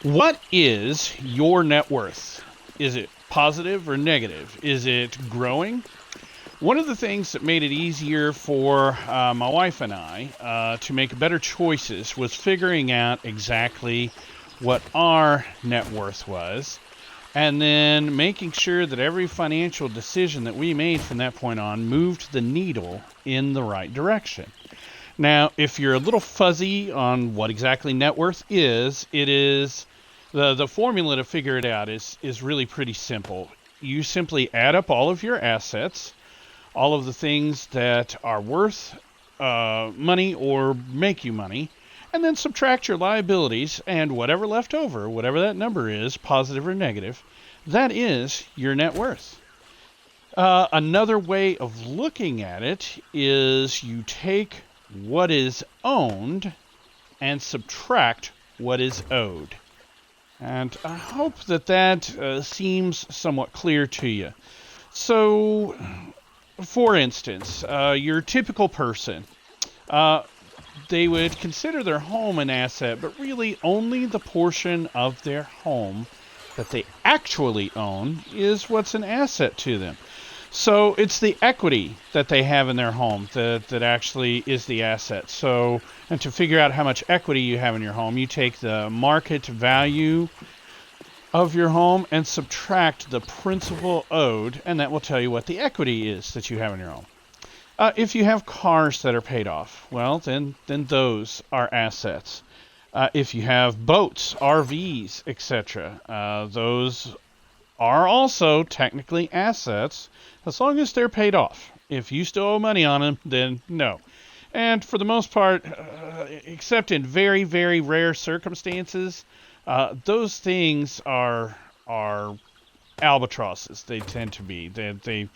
What is your net worth? Is it positive or negative? Is it growing? One of the things that made it easier for my wife and I to make better choices was figuring out exactly what our net worth was, and then making sure that every financial decision that we made from that point on moved the needle in the right direction. Now, if you're a little fuzzy on what exactly net worth is, it is the formula to figure it out is really pretty simple. You simply add up all of your assets, all of the things that are worth money or make you money, and then subtract your liabilities, and whatever left over, whatever that number is, positive or negative, that is your net worth. Another way of looking at it is you take what is owned and subtract what is owed. And I hope that seems somewhat clear to you. So, for instance, your typical person, they would consider their home an asset, but really only the portion of their home that they actually own is what's an asset to them. So it's the equity that they have in their home that actually is the asset. So, and to figure out how much equity you have in your home, you take the market value of your home and subtract the principal owed, and that will tell you what the equity is that you have in your home. If you have cars that are paid off, well, then those are assets. If you have boats, RVs, etc., those are also technically assets as long as they're paid off. If you still owe money on them, then no. And for the most part, except in very, very rare circumstances, those things are albatrosses. They tend to be.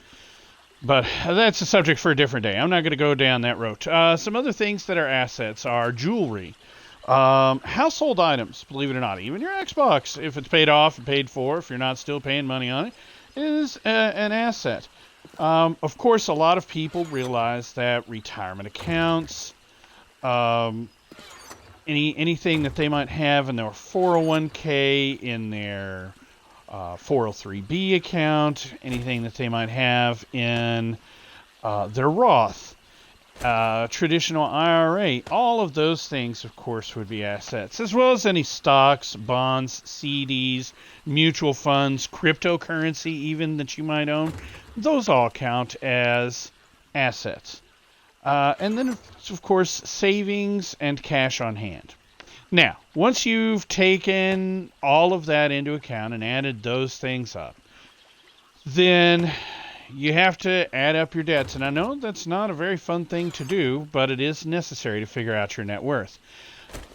But that's a subject for a different day. I'm not going to go down that road. Some other things that are assets are jewelry, household items, believe it or not. Even your Xbox, if it's paid off and paid for, if you're not still paying money on it, is an asset. Of course, a lot of people realize that retirement accounts, anything that they might have in their 401k, in their 403b account, anything that they might have in their Roth, traditional IRA, all of those things, of course, would be assets, as well as any stocks, bonds, CDs, mutual funds, cryptocurrency even that you might own. Those all count as assets. And then, of course, savings and cash on hand. Now, once you've taken all of that into account and added those things up, then you have to add up your debts. And I know that's not a very fun thing to do, but it is necessary to figure out your net worth.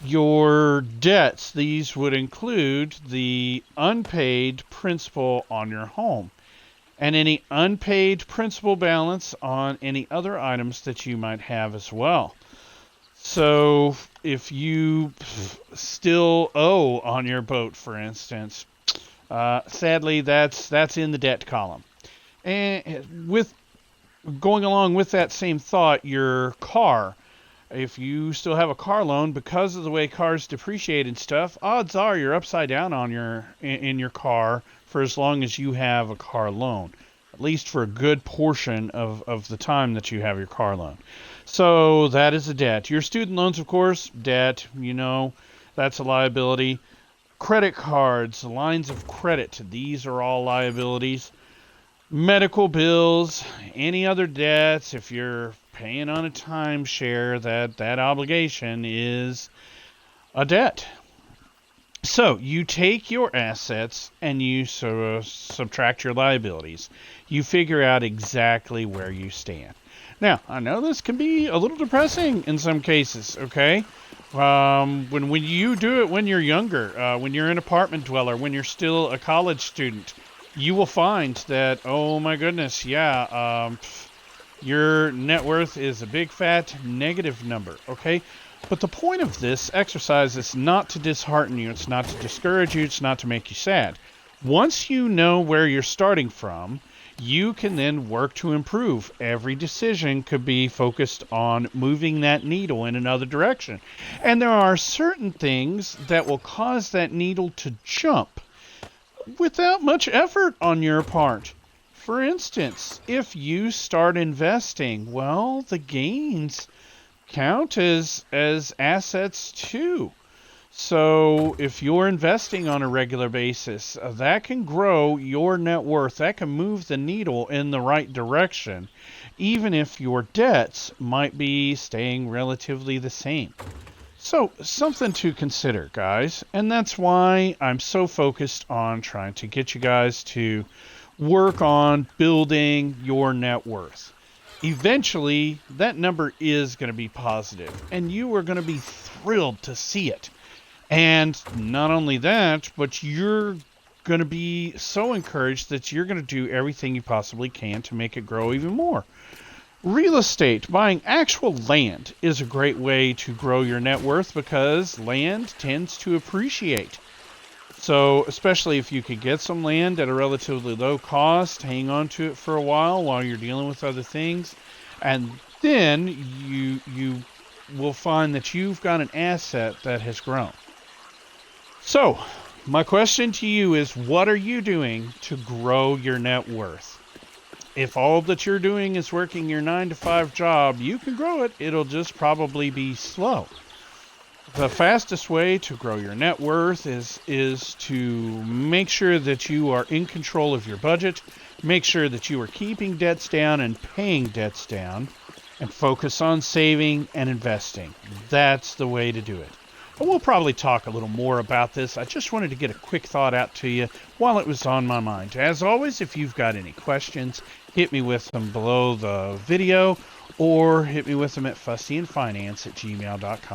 Your debts, these would include the unpaid principal on your home and any unpaid principal balance on any other items that you might have as well. So if you still owe on your boat, for instance, sadly that's in the debt column. And with going along with that same thought, your car, if you still have a car loan, because of the way cars depreciate and stuff, odds are you're upside down on in your car for as long as you have a car loan, at least for a good portion of the time that you have your car loan. So that is a debt. Your student loans, of course, debt, that's a liability. Credit cards, lines of credit, these are all liabilities. Medical bills, any other debts, if you're paying on a timeshare, that obligation is a debt. So you take your assets and you subtract your liabilities. You figure out exactly where you stand. Now, I know this can be a little depressing in some cases, okay? When you do it when you're younger, when you're an apartment dweller, when you're still a college student, you will find that, oh my goodness, your net worth is a big fat negative number, okay? But the point of this exercise is not to dishearten you, it's not to discourage you, it's not to make you sad. Once you know where you're starting from, you can then work to improve. Every decision could be focused on moving that needle in another direction. And there are certain things that will cause that needle to jump without much effort on your part. For instance, if you start investing, well, the gains count as assets too. So if you're investing on a regular basis, that can grow your net worth. That can move the needle in the right direction, even if your debts might be staying relatively the same. So something to consider, guys. And that's why I'm so focused on trying to get you guys to work on building your net worth. Eventually, that number is going to be positive, and you are going to be thrilled to see it. And not only that, but you're going to be so encouraged that you're going to do everything you possibly can to make it grow even more. Real estate, buying actual land, is a great way to grow your net worth because land tends to appreciate. So, especially if you could get some land at a relatively low cost, hang on to it for a while you're dealing with other things, and then you will find that you've got an asset that has grown. So, my question to you is, what are you doing to grow your net worth? If all that you're doing is working your 9-to-5 job, you can grow it. It'll just probably be slow. The fastest way to grow your net worth is to make sure that you are in control of your budget, make sure that you are keeping debts down and paying debts down, and focus on saving and investing. That's the way to do it. And we'll probably talk a little more about this. I just wanted to get a quick thought out to you while it was on my mind. As always, if you've got any questions, hit me with them below the video or hit me with them at fustyandfinance@gmail.com.